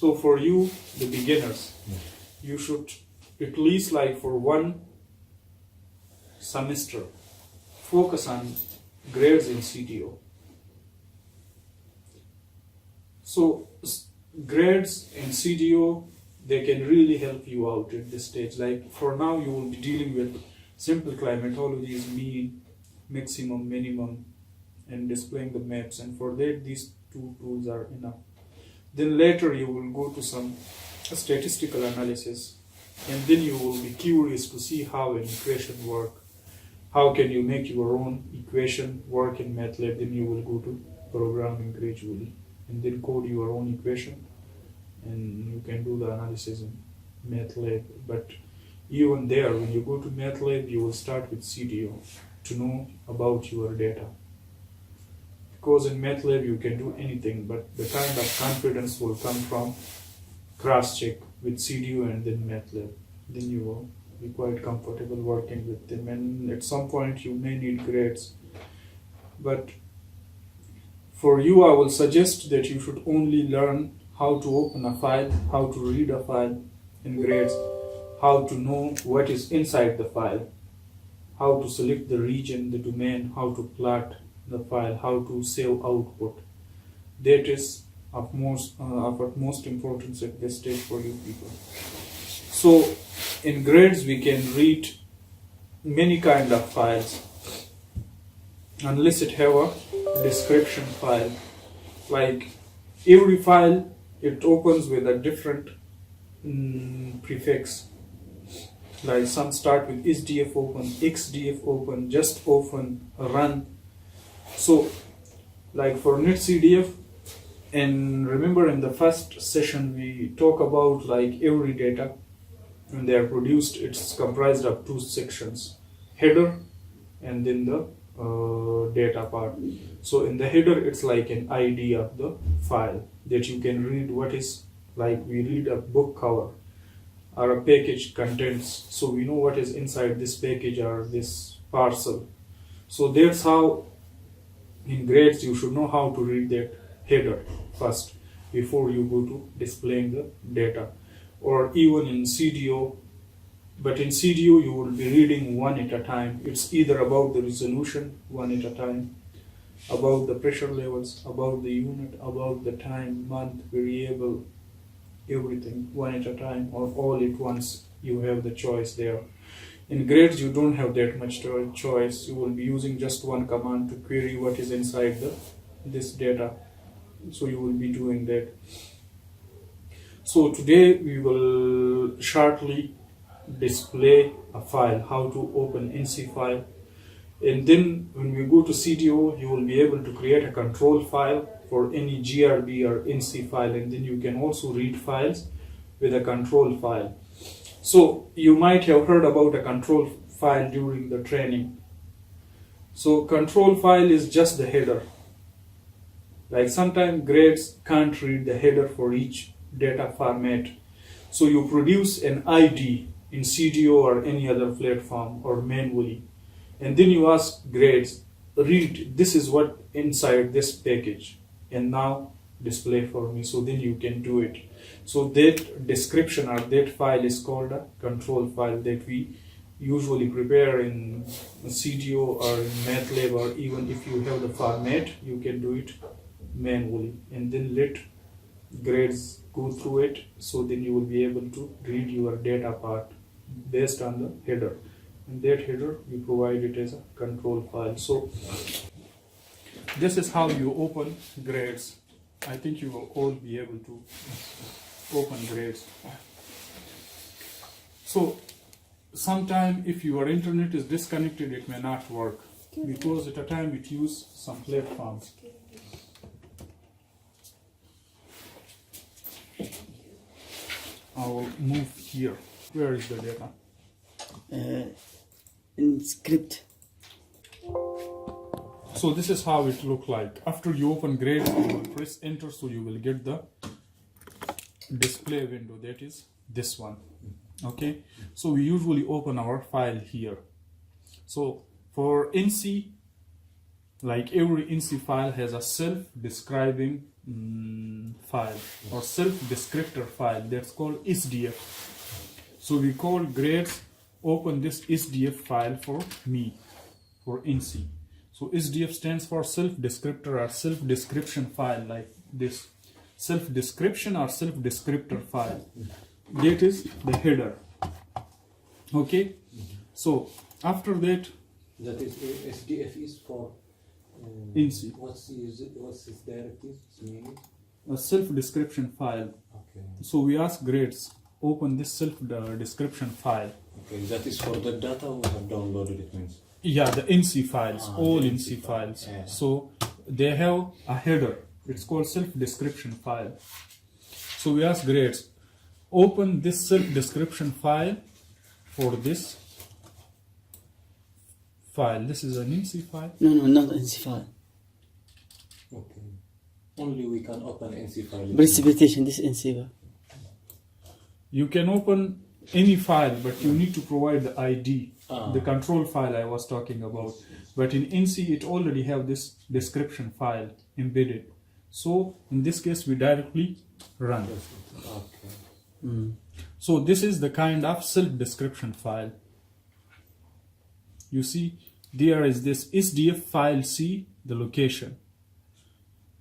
So for you, the beginners, you should at least like for one semester focus on grades in CDO. So grades in CDO, they can really help you out at this stage. Like for now, you will be dealing with simple climatologies, mean, maximum, minimum, and displaying the maps. And for that, these two tools are enough. Then later you will go to some statistical analysis, and then you will be curious to see how an equation work. How can you make your own equation work in MATLAB? Then you will go to programming gradually, and then code your own equation, and you can do the analysis in MATLAB. But even there, when you go to MATLAB, you will start with CDO to know about your data. Because in MATLAB you can do anything, but the kind of confidence will come from cross-check with CDO and then MATLAB. Then you will be quite comfortable working with them, and at some point you may need grades. But for you, I will suggest that you should only learn how to open a file, how to read a file in grades, how to know what is inside the file, how to select the region, the domain, how to plot the file, how to save output. That is of utmost importance at this stage for you people. So in grades we can read many kind of files unless it have a description file. Like every file, it opens with a different prefix. Like some start with SDF open, XDF open, just open, run. So like for netcdf, and remember in the first session we talk about like every data when they are produced, it's comprised of two sections, header and then the data part. So in the header it's like an ID of the file that you can read. What is, like we read a book cover or a package contents, so we know what is inside this package or this parcel. So that's how in grades you should know how to read that header first before you go to displaying the data. Or even in CDO, but in CDO you will be reading one at a time. It's either about the resolution, one at a time, about the pressure levels, about the unit, about the time, month, variable, everything one at a time, or all at once. You have the choice there. In grades you don't have that much choice. You will be using just one command to query what is inside this data. So you will be doing that. So today we will shortly display a file, how to open NC file, and then when we go to CDO you will be able to create a control file for any GRB or NC file, and then you can also read files with a control file. So you might have heard about a control file during the training. So control file is just the header. Like sometimes grades can't read the header for each data format. So you produce an ID in CDO or any other platform or manually. And then you ask grades, read, this is what inside this package. And now display for me. So then you can do it. So that description or that file is called a control file that we usually prepare in CDO or in MATLAB, or even if you have the format, you can do it manually. And then let grades go through it. So then you will be able to read your data part based on the header. And that header, you provide it as a control file. So this is how you open grades. I think you will all be able to open grades. So sometime if your internet is disconnected, it may not work, because at a time it use some platforms. I will move here. Where is the data? In script. So this is how it look like. After you open grades, you will press enter, so you will get the display window, that is this one. Okay, so we usually open our file here. So for NC, like every NC file has a self-describing file or self-descriptor file that's called SDF. So we call grades open this SDF file for me, for NC. So SDF stands for self-descriptor or self-description file, like this. Self-description or self-descriptor file. That is the header. Okay? So after that, that is SDF is for NC. What's its directive? Meaning? A self-description file. Okay. So we ask grades open this self-description file. Okay, that is for the data we have downloaded, it means. Yeah, the NC files, all NC files. Yeah. So they have a header. It's called self-description file. So we ask grades open this self-description file for this file. This is an NC file. No, not NC file. Okay. Only we can open NC file. Precipitation, this NC file. You can open any file, but you need to provide the ID, the control file I was talking about. But in NC, it already have this description file embedded. So in this case, we directly run. Okay. So this is the kind of self-description file. You see, there is this SDF file C, the location,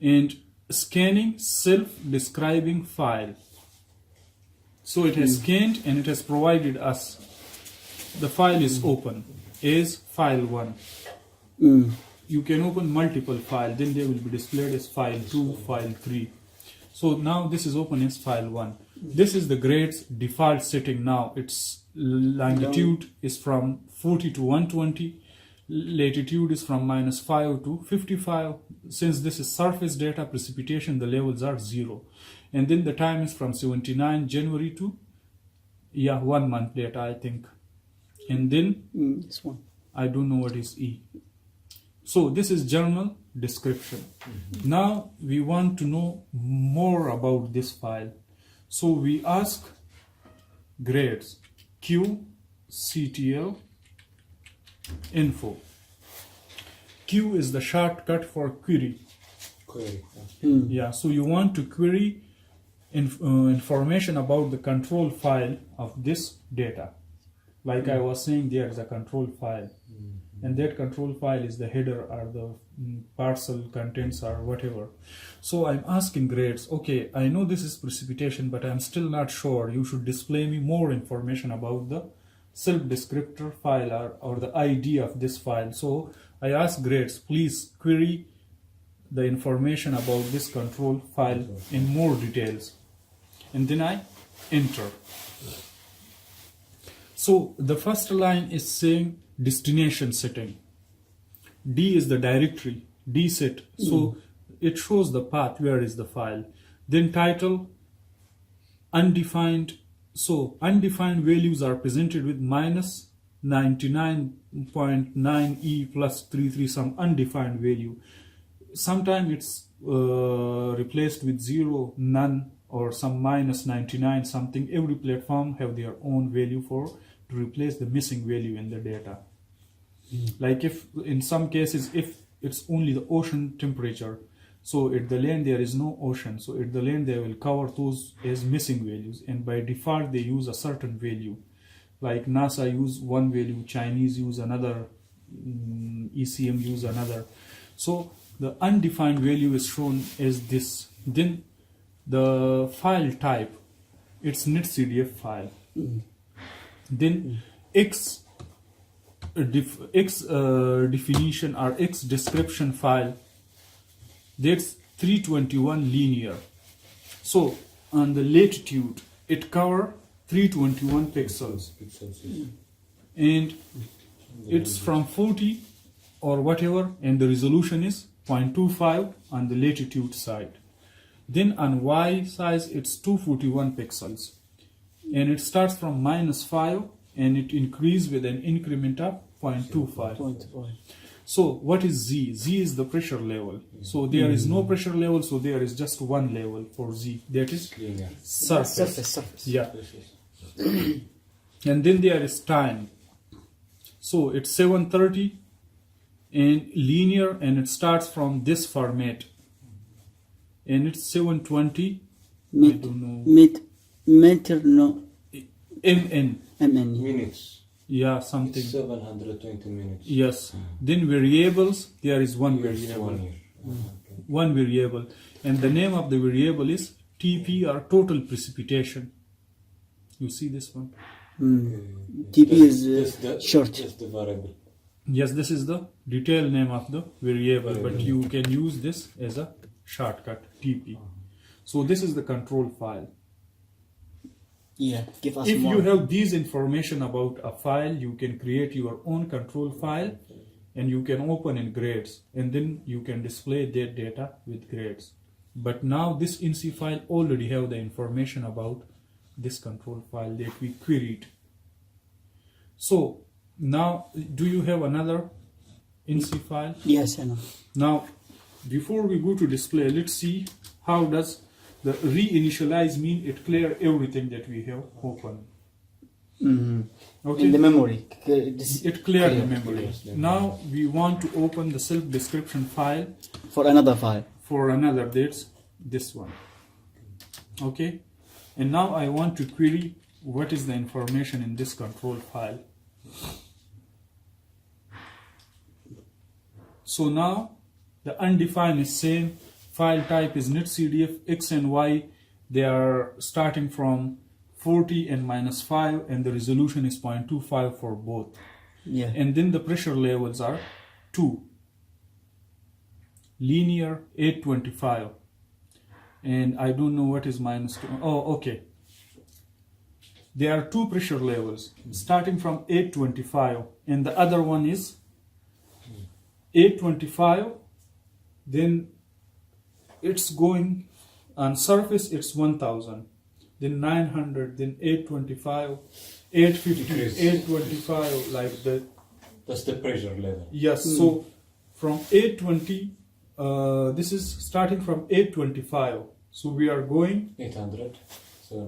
and scanning self-describing file. So it has scanned and it has provided us. The file is open, is file 1. You can open multiple files, then they will be displayed as file 2, file 3. So now this is open as file 1. This is the grades default setting now. Its longitude is from 40 to 120. Latitude is from -5 to 55. Since this is surface data, precipitation, the levels are 0. And then the time is from 79 January to, 1 month later, I think. And then, This one. I don't know what is E. So this is general description. Now we want to know more about this file. So we ask grades qctl info. Q is the shortcut for query. Query. Yeah, so you want to query information about the control file of this data. Like I was saying, there is a control file. And that control file is the header or the parcel contents or whatever. So I'm asking grades, okay, I know this is precipitation, but I'm still not sure. You should display me more information about the self-descriptor file or the ID of this file. So I ask grades, please query the information about this control file in more details. And then I enter. So the first line is saying destination setting. D is the directory, D set. So it shows the path, where is the file. Then title, undefined. So undefined values are presented with -99.9e plus 33, some undefined value. Sometimes it's replaced with 0, none, or some -99 something. Every platform have their own value to replace the missing value in the data. Like if in some cases, if it's only the ocean temperature, so at the land there is no ocean, so at the land they will cover those as missing values, and by default they use a certain value. Like NASA use one value, Chinese use another, ECM use another. So the undefined value is shown as this. Then the file type, it's netcdf file. Then X definition or X description file, that's 321 linear. So on the latitude, it cover 321 pixels. And it's from 40 or whatever, and the resolution is 0.25 on the latitude side. Then on Y size, it's 241 pixels. And it starts from -5 and it increases with an increment of 0.25. So what is Z? Z is the pressure level. So there is no pressure level, so there is just one level for Z. That is surface. Yeah. And then there is time. So it's 7:30 and linear, and it starts from this format. and it's 720. I Met, don't know. meter, no, MN. MN. Minutes. Yeah, It's something. 720 minutes. Yes. Then variables, there is one Years, variable. 1 year. Okay. One variable. And the name of the variable is TP, or total precipitation. You see this one? TP is Just the, short. Just the variable. Yes, this is the detailed name of the variable, but you can use this as a shortcut, TP. So this is the control file. Yeah, give us If more. you have these information about a file, you can create your own control file, and you can open in grades, and then you can display that data with grades. But now this INSI file already have the information about this control file that we queried. So now, do you have another INSI file? Yes, I know. Now, before we go to display, let's see how does the reinitialize mean it clear everything that we have open. Okay. In the memory. This It cleared the clear. memory. Now we want to open the self description file For another file. for another, that's this one. Okay, and now I want to query what is the information in this control file. So now the undefined is same, file type is netcdf, x and y, they are starting from 40 and -5, and the resolution is 0.25 for both. Yeah. And then the pressure levels are 2, linear 825, and I don't know what is -2. Oh, okay. There are two pressure levels starting from 825, and the other one is 825. Then it's going on surface, it's 1000, then 900, then 825, 850, 825, like that. That's the pressure level. Yes, so from 820, this is starting from 825. So we are going 800.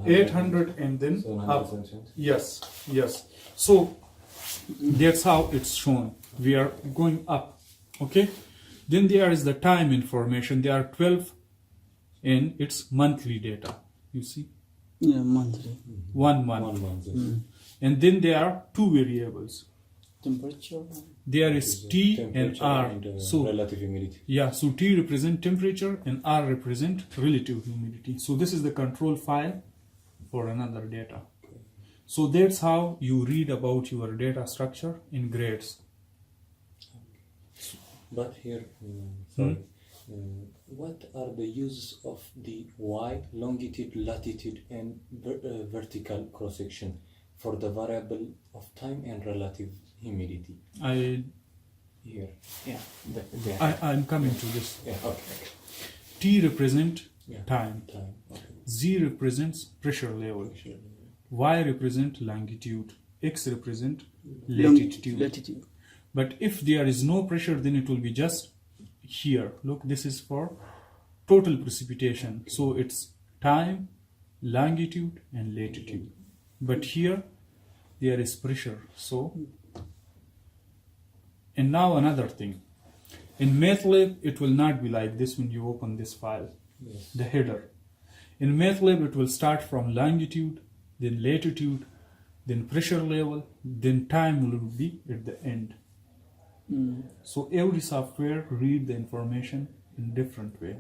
800 and then up. Yes, yes. So that's how it's shown. We are going up. Okay. Then there is the time information. There are 12, and it's monthly data. You see, Yeah, monthly. 1 month. 1 month. Yes. And then there are two variables. Temperature. There is T and Temperature R. and, So relative humidity. yeah, so T represent temperature and R represent relative humidity. So this is the control file for another data. So that's how you read about your data structure in grades. But here, sorry, what are the uses of the Y, longitude, latitude, and vertical cross-section for the variable of time and relative humidity? Here, yeah, I'm coming to this. yeah, okay. T represent Yeah. time. Okay. Z represents pressure level. Y represent longitude. X represent latitude. Latitude. But if there is no pressure, then it will be just here. Look, this is for total precipitation. So it's time, longitude, and latitude. But here, there is pressure. So, and now another thing. In MATLAB, it will not be like this when you open this file, Yes. the header. In MATLAB, it will start from longitude, then latitude, then pressure level, then time will be at the end. So every software read the information in different way.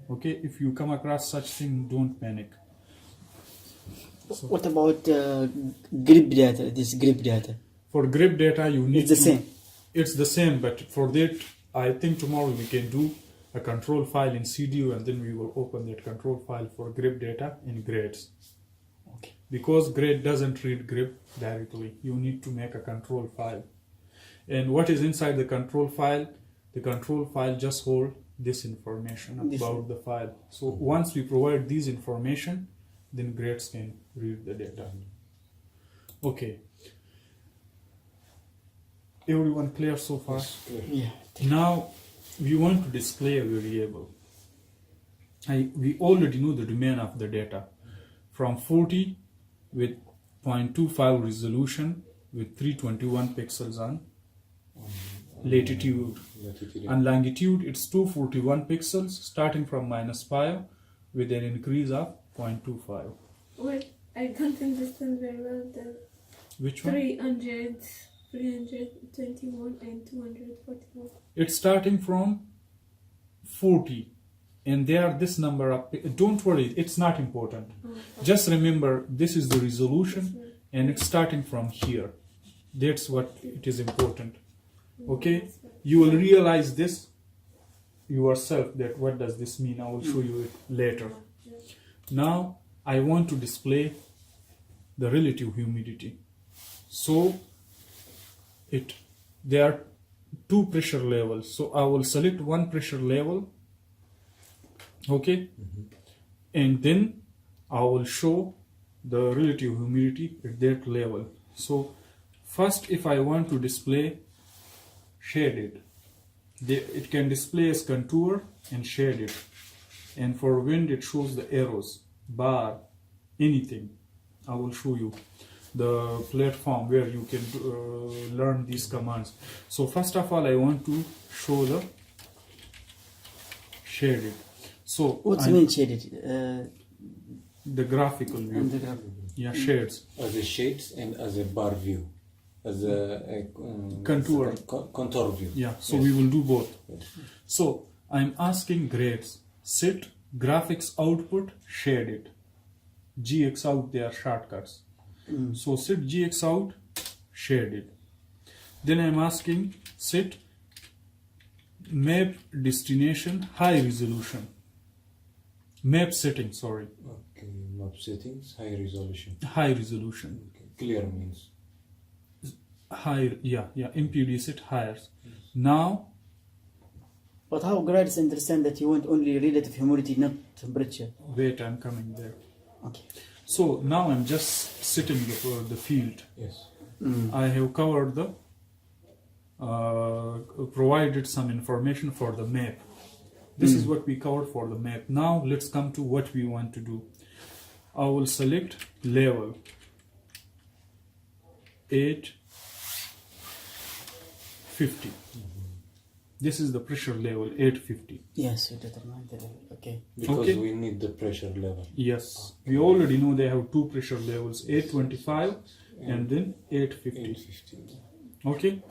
Okay, if you come across such thing, don't panic. What about grip data? This grip data. For grip data, you need It's the to- same. It's the same, but for that, I think tomorrow we can do a control file in CDU, and then we will open that control file for grip data in grades. Okay. Because grade doesn't read grip directly, you need to make a control file. And what is inside the control file? The control file just hold this information about the file. So once we provide these information, then grades can read the data. Okay. Everyone clear so far? Yeah. Now we want to display a variable. We already know the domain of the data from 40 with 0.25 resolution with 321 pixels on latitude. Latitude. And longitude, it's 241 pixels starting from -5 with an increase of 0.25. Wait, I don't understand very well the Which one? 321 and 241. It's starting from 40 and they are this number of. Don't worry, it's not important. Oh, Just remember this is the resolution and it's starting from here. That's what it is important. Okay, you will realize this yourself that what does this mean. I will show you it later. Now I want to display the relative humidity. So there are two pressure levels. So I will select one pressure level. Okay, and then I will show the relative humidity at that level. So first, if I want to display shaded, it can display as contour and shaded, and for wind it shows the arrows, bar, anything. I will show you the platform where you can learn these commands. So first of all, I want to show the shaded. So What's mean shaded? the graphical view. And the graph. Yeah, shades. As a shades and as a bar view. As a Contour. Contour view. Yeah, so Yes. we will do both. Yes. So I'm asking grades. Set graphics output shaded. GX out, they are shortcuts. So set GX out shaded. Then I'm asking set map destination high resolution. Map setting, sorry. Okay, map settings, high resolution. High resolution. Okay. Clear means. High, yeah, MPD set higher. Now, But how GrADS understand that you want only relative humidity, not temperature? wait, I'm coming there. Okay. So now I'm just setting the field. Yes. I have covered the, provided some information for the map. This is what we covered for the map. Now let's come to what we want to do. I will select level 850. This is the pressure level 850. Yes, you determine the level. Okay. Because Okay. we need the pressure level. Yes, we already know they have two pressure levels, 825 and then 850. 850. Okay,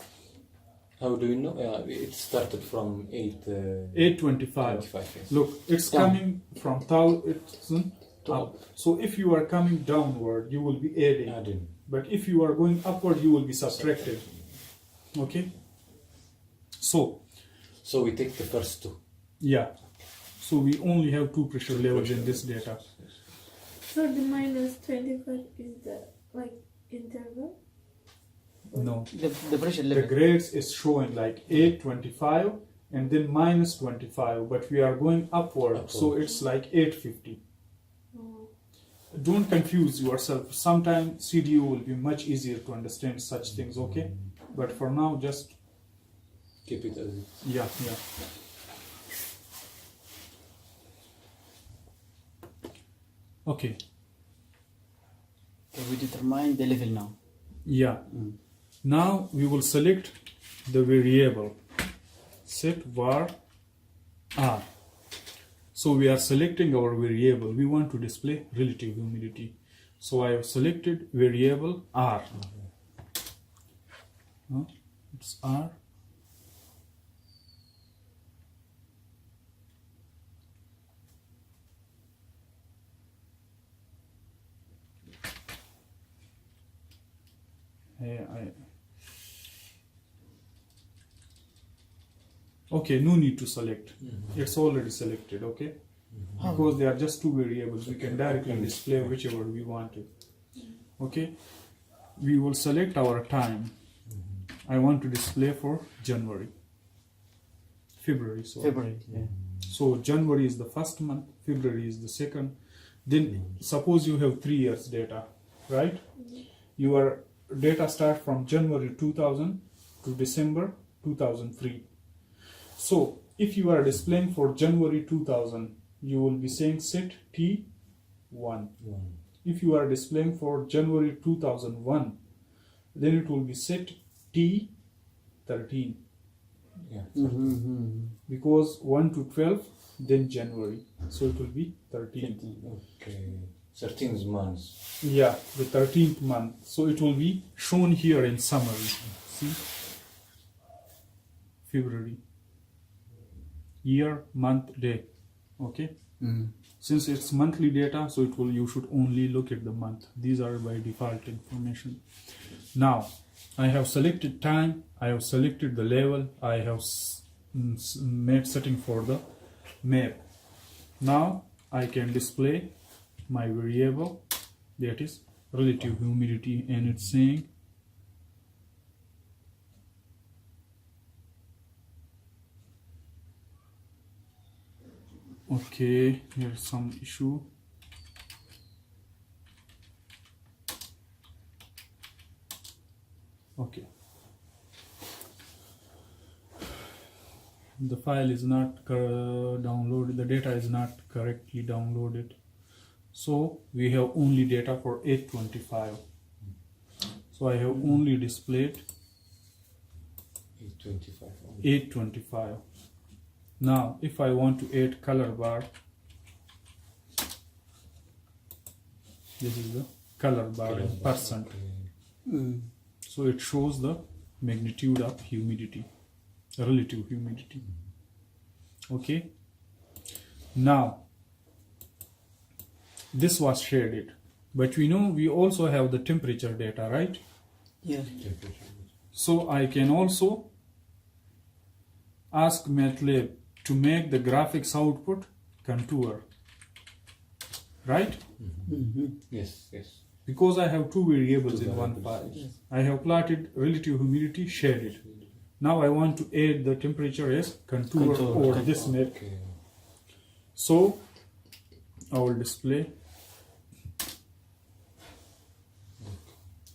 How do you know? It started from 825. 25. Yes. Look, it's Down. coming from 1000 up. So if you are coming downward, you will be adding. Adding. But if you are going upward, you will be subtracted. Okay? So, So we take the first two. yeah. So we only have two pressure levels in this data. So the -25 is the interval? No. The pressure The level. grades is showing like 825 and then -25, but we are going upward, so it's like 850. Oh. Don't confuse yourself. Sometimes CDU will be much easier to understand such things, okay? But for now, just, Keep it as it. yeah. Okay, We determine the level now. yeah. Now we will select the variable. Set var r. So we are selecting our variable. We want to display relative humidity. So I have selected variable r. It's r. Okay, no need to select. It's already selected, okay? Because they are just two variables, we can directly display whichever we wanted. Okay, we will select our time. I want to display for February. Sorry. February. Yeah. So January is the first month, February is the second. Then suppose you have 3 years data, right? Your data start from January 2000 to December 2003. So if you are displaying for January 2000, you will be saying set T1. If you are displaying for January 2001, then it will be set T13. Yeah. because 1 to 12, then January, so it will be 13. Okay. 13 months. Yeah, the 13th month. So it will be shown here in summary. See? February. Year, month, day. Okay? Since it's monthly data, so you should only look at the month. These are by default information. Now, I have selected time, I have selected the level, I have made setting for the map. Now, I can display my variable, that is relative humidity, and it's saying okay, here's some issue. Okay, the file is not downloaded, the data is not correctly downloaded, so we have only data for 825. So I have only displayed 825. 825. Now if I want to add color bar, this is the color bar in percent. So it shows the magnitude of humidity, relative humidity. Okay, now this was shaded, but we know we also have the temperature data, right? Yeah. So I can also ask MATLAB to make the graphics output contour, right? Yes, yes. Because I have two variables Two in one variables, file. yes. I have plotted relative humidity shaded. Now I want to add the temperature as contour Contour. over this map. Okay. So I will display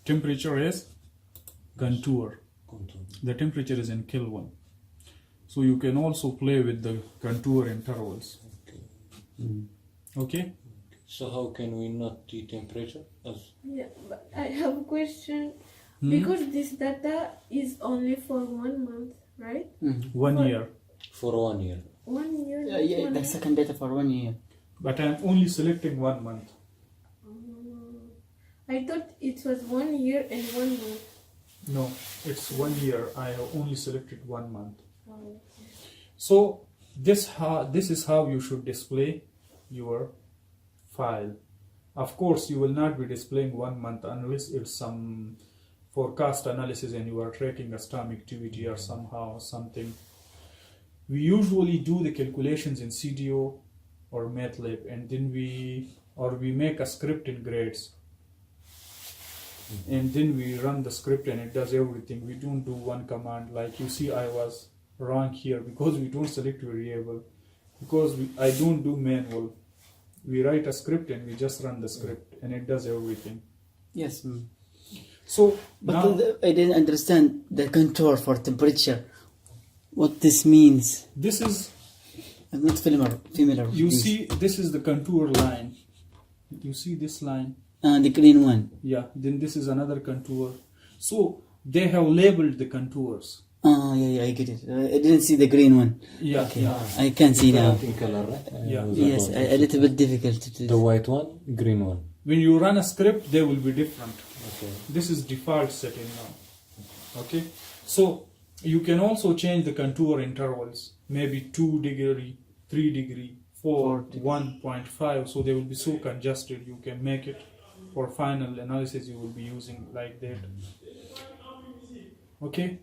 temperature as contour. Contour. The temperature is in Kelvin. So you can also play with the contour intervals. Okay. Okay? So how can we note the temperature? Yeah, but I have a question. Because this data is only for 1 month, right? 1 year. For 1 year. 1 year. Yeah, not yeah, 1 the year? second data for 1 year. But I'm only selecting 1 month. I thought it was 1 year and 1 month. No, it's 1 year. I have only selected 1 month. Oh. So this is how you should display your file. Of course, you will not be displaying 1 month unless it's some forecast analysis and you are tracking a storm activity or somehow something. We usually do the calculations in CDO or MATLAB, and then we make a script in grades, and then we run the script and it does everything. We don't do one command. Like you see, I was wrong here because we don't select variable, because I don't do manual. We write a script and we just run the script and it does everything. Yes. So But now I didn't understand the contour for temperature. What this means. this is, I'm not familiar with you this. see, this is the contour line. You see this line? The green one. Yeah, then this is another contour. So they have labeled the contours. Yeah, I get it. I didn't see the green one. Yeah, Okay, yeah. I can see now. Different in color, right? Yeah. Yes, a little bit difficult to do. The white one, green one. When you run a script, they will be different. Okay. This is default setting now. Okay, so you can also change the contour intervals, maybe 2 degree, 3 degree, 4, 1.5, so they will be so congested. You can make it for final analysis, you will be using like that. Okay,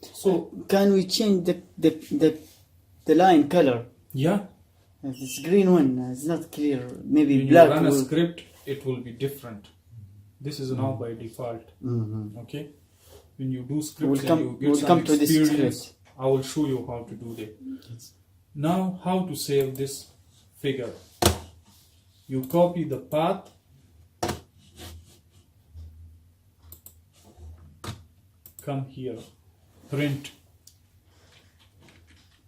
so Can we change the line color? yeah, This green one, it's not clear. Maybe when you black. run a will- script, it will be different. This is now by default. Mhm. Okay, when you do We'll scripts come- and you get we'll some come to this experience, script. I will show you how to do that. Now, how to save this figure? You copy the path, come here, print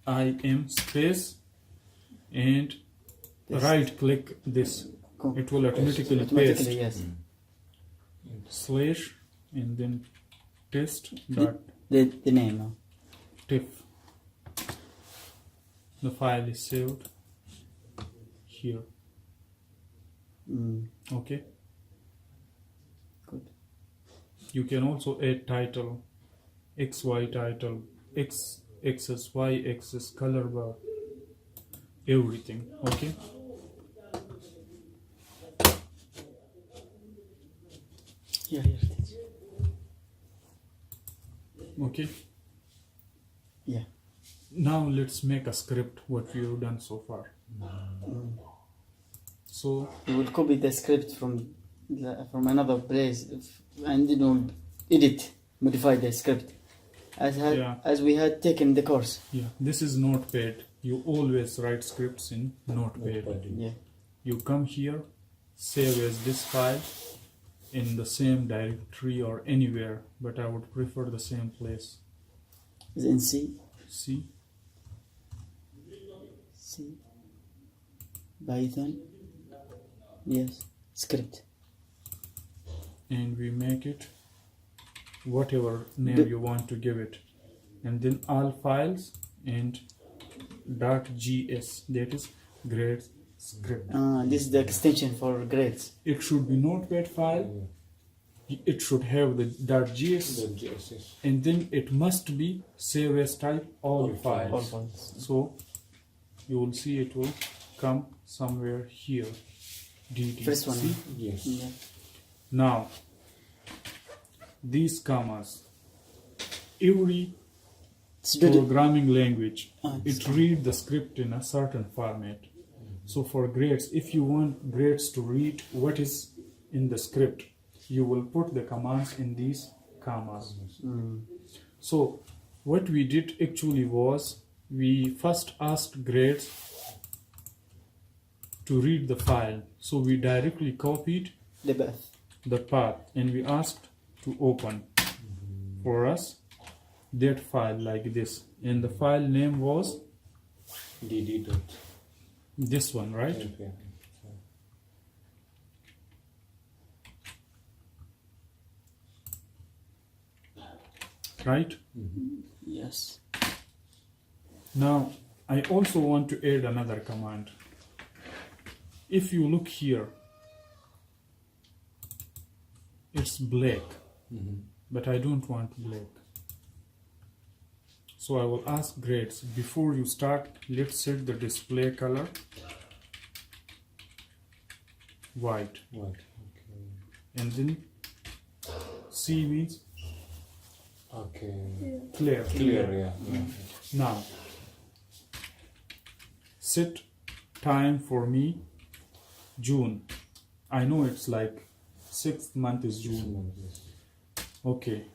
IM space, and right click this. Cool. It will automatically paste Automatically, yes. slash and then test dot The name. tiff. the file is saved here. Okay. Good. You can also add title, XY title, X axis, Y axis, color bar, everything. Okay. Yeah, here it is. Okay. Yeah. Now let's make a script what we have done so far. So We will copy the script from another place and then we'll edit, modify the script as we had taken the course. yeah, this is Notepad. You always write scripts in Notepad. Yeah. You come here, save as this file in the same directory or anywhere, but I would prefer the same place. Is it in C? See? C. Python. Yes. Script. And we make it whatever name you want to give it, and then all files and .gs, that is grades script. This is the extension for grades. It should be Notepad file, it should have the .gs, The GSS. and then it must be save as type all All files. All files. So you will see it will come somewhere here. DT. First one. See? Yes. Yeah. Now these commas, every It's good. programming language, It's it read the script in a certain format. So for grades, if you want grades to read what is in the script, you will put the commands in these commas. So what we did actually was we first asked grades to read the file. So we directly copied the path. the path and we asked to open for us that file like this, and the file name was DD dot. this one, right? Okay. Right. Yes. Now I also want to add another command. If you look here, it's black, but I don't want black. So I will ask grades, before you start, let's set the display color white, What? Okay. and then C means Okay. clear. Clear, yeah. Now set time for me June. I know it's like 6th month is June. Okay.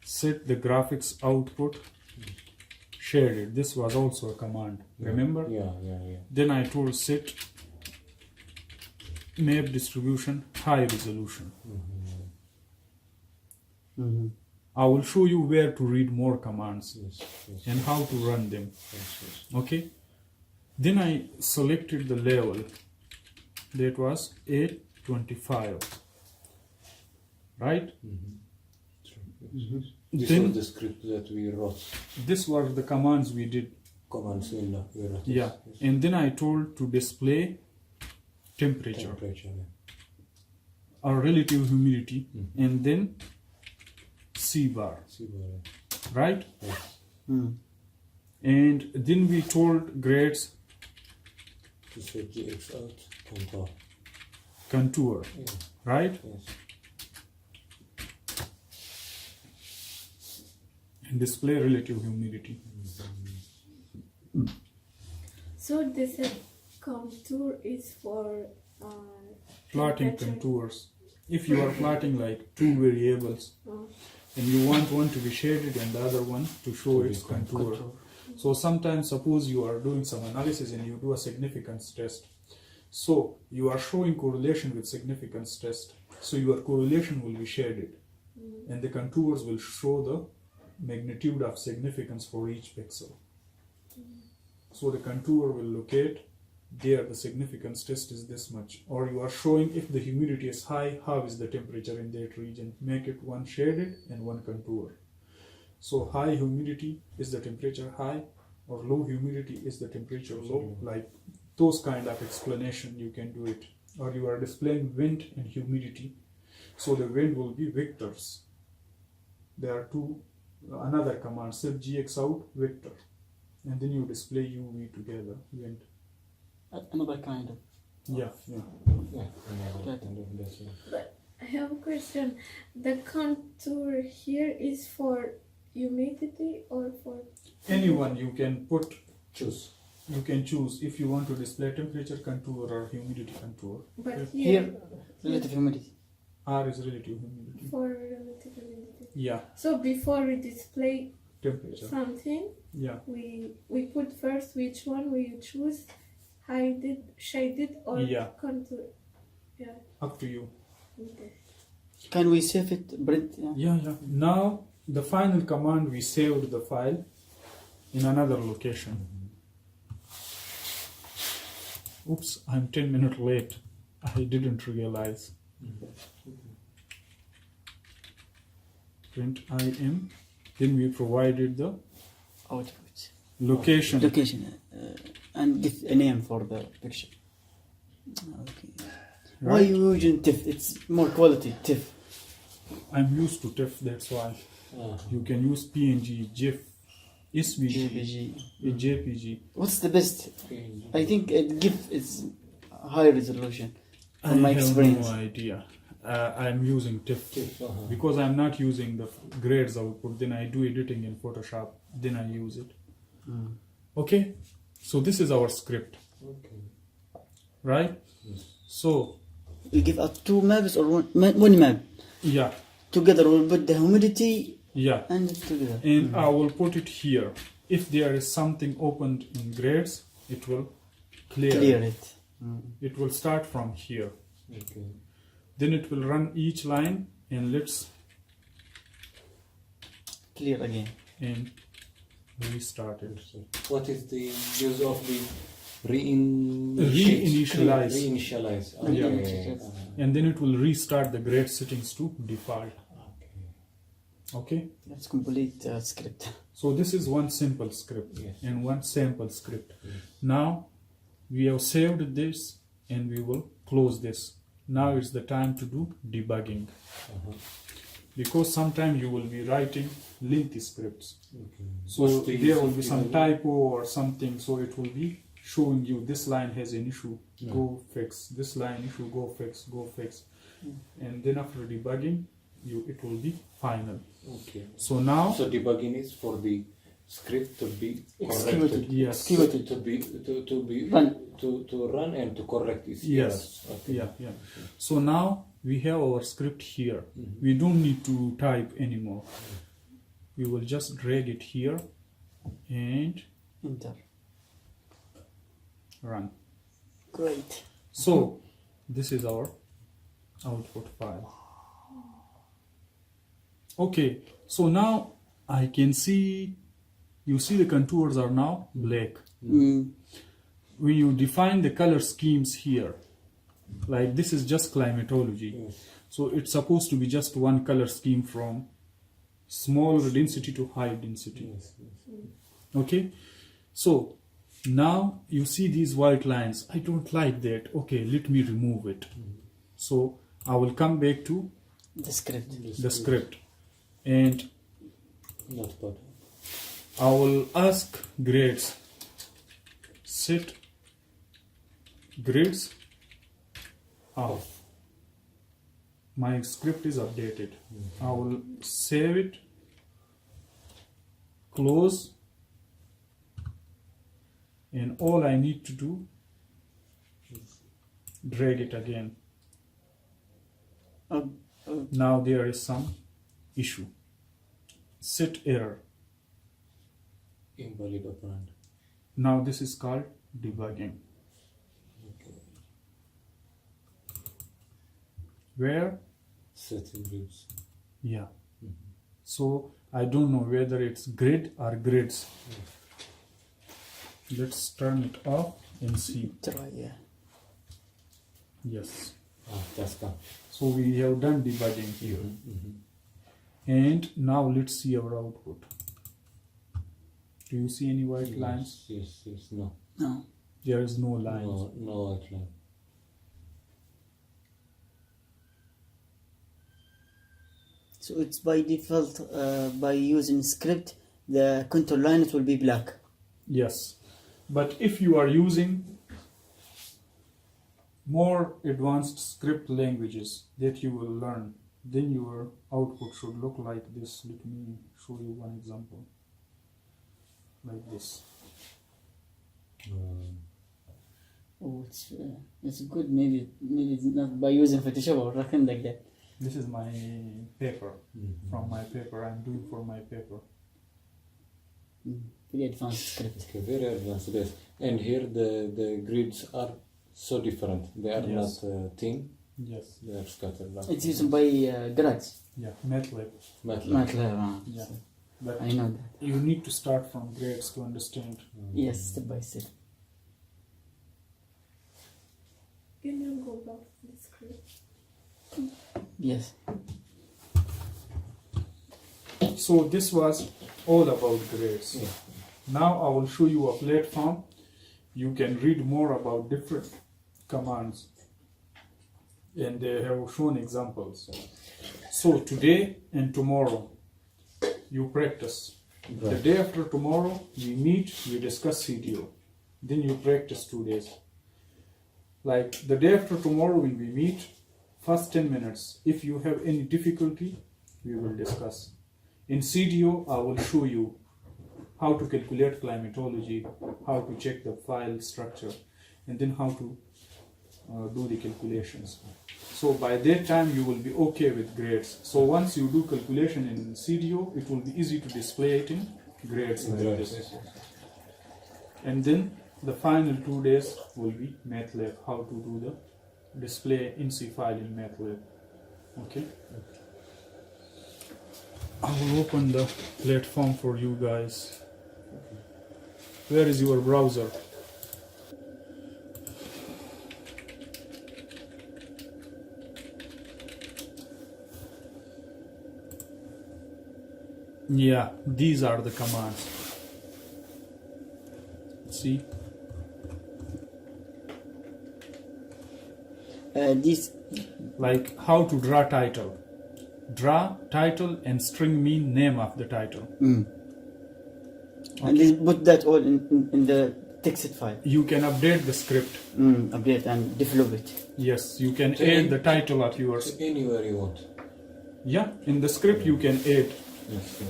Set the graphics output shaded. This was also a command. Remember? Yeah. Then I told set map distribution high resolution. I will show you where to read more commands Yes. and how to run them. Yes. Okay. Then I selected the level. That was 825. Right? This Then was the script that we wrote. this were the commands we did. Commands we wrote. Yeah. And then I told to display temperature Temperature. or relative humidity, and then C bar. See where? Right? Yes. And then we told grades To set GX out. Contour. contour. Yeah. Right? Yes. And display relative humidity. So this contour is for Plotting temperature. contours. If you are plotting like two variables and you want one to be shaded and the other one to show its contour. So sometimes suppose you are doing some analysis and you do a significance test. So you are showing correlation with significance test. So your correlation will be shaded and the contours will show the magnitude of significance for each pixel. So the contour will locate there, the significance test is this much. Or you are showing if the humidity is high, how is the temperature in that region. Make it one shaded and one contour. So high humidity is the temperature high, or low humidity is the temperature low, like those kind of explanation you can do it. Or you are displaying wind and humidity, so the wind will be vectors. There are two, another command, set gx out vector, and then you display uv together, wind. Another kind of. Yeah. But I have a question. The contour here is for humidity or for... Anyone you can put, Choose. you can choose if you want to display temperature contour or humidity contour. But Here, relative humidity. R is relative humidity. for relative humidity. Yeah, So before we display temperature. something, Yeah, we put first which one we choose, hided, shaded, or Yeah. contour. Yeah. up to you. Okay. Can we save it, print? Yeah. Now the final command, we saved the file in another location. Oops, I'm 10 minutes late. I didn't realize. Print IM. Then we provided the Output. location. Location. And give a name for the picture. Okay. Why Right? you using TIFF? It's more quality, TIFF. I'm used to TIFF, that's why. You can use PNG, GIF, SVG, JPG. JPG. What's the best? I think GIF is high resolution. From my I have experience. no idea. I'm using TIFF. Uh-huh. Because I'm not using the grades output, then I do editing in Photoshop, then I use it. Okay, so this is our script, Okay. right? So, We give out two maps or one map. yeah, Together we'll put the humidity yeah. and together. And I will put it here. If there is something opened in grades, it will clear It. It will start from here. Okay. Then it will run each line, and let's Clear again. and restart it. What is the use of the Reinitialize. Reinitialize. Yeah. Okay. And then it will restart the grade settings to default. Okay? Let's complete script. So this is one simple script Yes. and one sample script. Yes. Now we have saved this and we will close this. Now it's the time to do debugging. Because sometimes you will be writing lengthy scripts. Okay. So What's the there will use be of some debugging? typo or something, so it will be showing you this line has an issue, go fix. This line issue, go fix. And then after debugging, it will be final. Okay. So now, So debugging is for the script to be Executed. corrected. yes, Executed. To be Run. to run and to correct its Yes. errors. Okay. yeah. So now we have our script here. We don't need to type anymore. We will just drag it here and Enter. run. Great. So this is our output file. Okay, so now I can see, you see the contours are now black. When you define the color schemes here, like this is just climatology. Yes. So it's supposed to be just one color scheme from small density to high density. Yes. Okay, so now you see these white lines. I don't like that. Okay, let me remove it. So I will come back to The script. the script and Not bad. I will ask grades, set grades off. My script is updated. I will save it, close, and all I need to do, drag it again. Now there is some issue. Set error. Invalid operand. Now this is called debugging. Okay. Where? Setting grids. Yeah. So I don't know whether it's grid or grids. Let's turn it off and see. Try, yeah. Yes. That's done. So we have done debugging here. And now let's see our output. Do you see any white lines? Yes, no. No. There is no lines. No white line. So it's by default, by using script, the contour line it will be black. Yes, but if you are using more advanced script languages that you will learn, then your output should look like this. Let me show you one example. Like this. Oh, it's good. Maybe it's not by using Photoshop or something like that. This is my paper. From my paper, I'm doing for my paper. Very advanced script. Okay, very advanced. Yes. And here the grids are so different. They are Yes. not thin. Yes. They are scattered. Like It's used by GRADS. Yeah, MATLAB. MATLAB. Yeah. But I know that. you need to start from grades to understand. Yes, step by step. Can you go back to the script? Yes. So this was all about grades. Yeah. Now I will show you a platform. You can read more about different commands, and they have shown examples. So today and tomorrow you practice. The Right. day after tomorrow we meet, we discuss CDO. Then you practice 2 days. Like the day after tomorrow when we meet, first 10 minutes, if you have any difficulty, we will discuss. In CDO, I will show you how to calculate climatology, how to check the file structure, and then how to do the calculations. So by that time, you will be okay with grades. So once you do calculation in CDO, it will be easy to display it in grades like this. And then the final 2 days will be MATLAB, how to do the display INSI file in MATLAB. Okay. I will open the platform for you guys. Where is your browser? Yeah, these are the commands. See? This Like how to draw title. Draw title and string mean name of the title. and then put that all in the text file. You can update the script. Update and develop it. Yes, you can add the title of yours. Anywhere you want. Yeah, in the script you can add. Yes.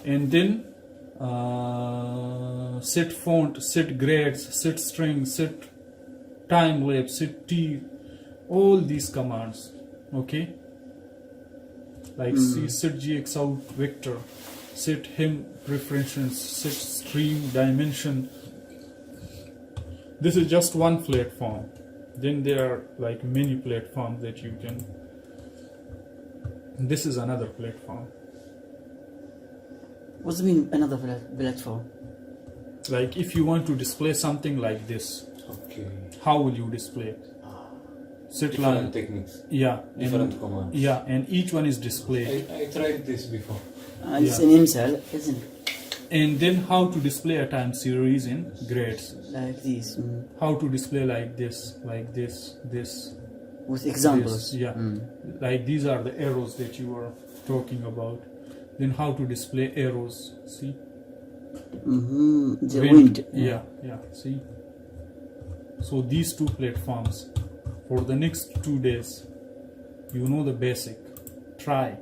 And then set font, set grades, set string, set time lapse, set t, all these commands. Okay, like see set gx out vector, set hem preferences, set stream dimension. This is just one platform. Then there are like many platforms that you can. This is another platform. What's the mean another platform? Like if you want to display something like this, Okay. how will you display it? Set Different line. techniques. Yeah. Different commands. Yeah, and each one is displayed. I tried this before. It's an IMSAL, isn't it? And then how to display a time series in grades. Like this. How to display like this, this. With examples. This, yeah. Like these are the arrows that you are talking about. Then how to display arrows. See? The wind. Yeah, see? So these two platforms. For the next 2 days, you know the basic. Try.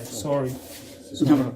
Sorry. No.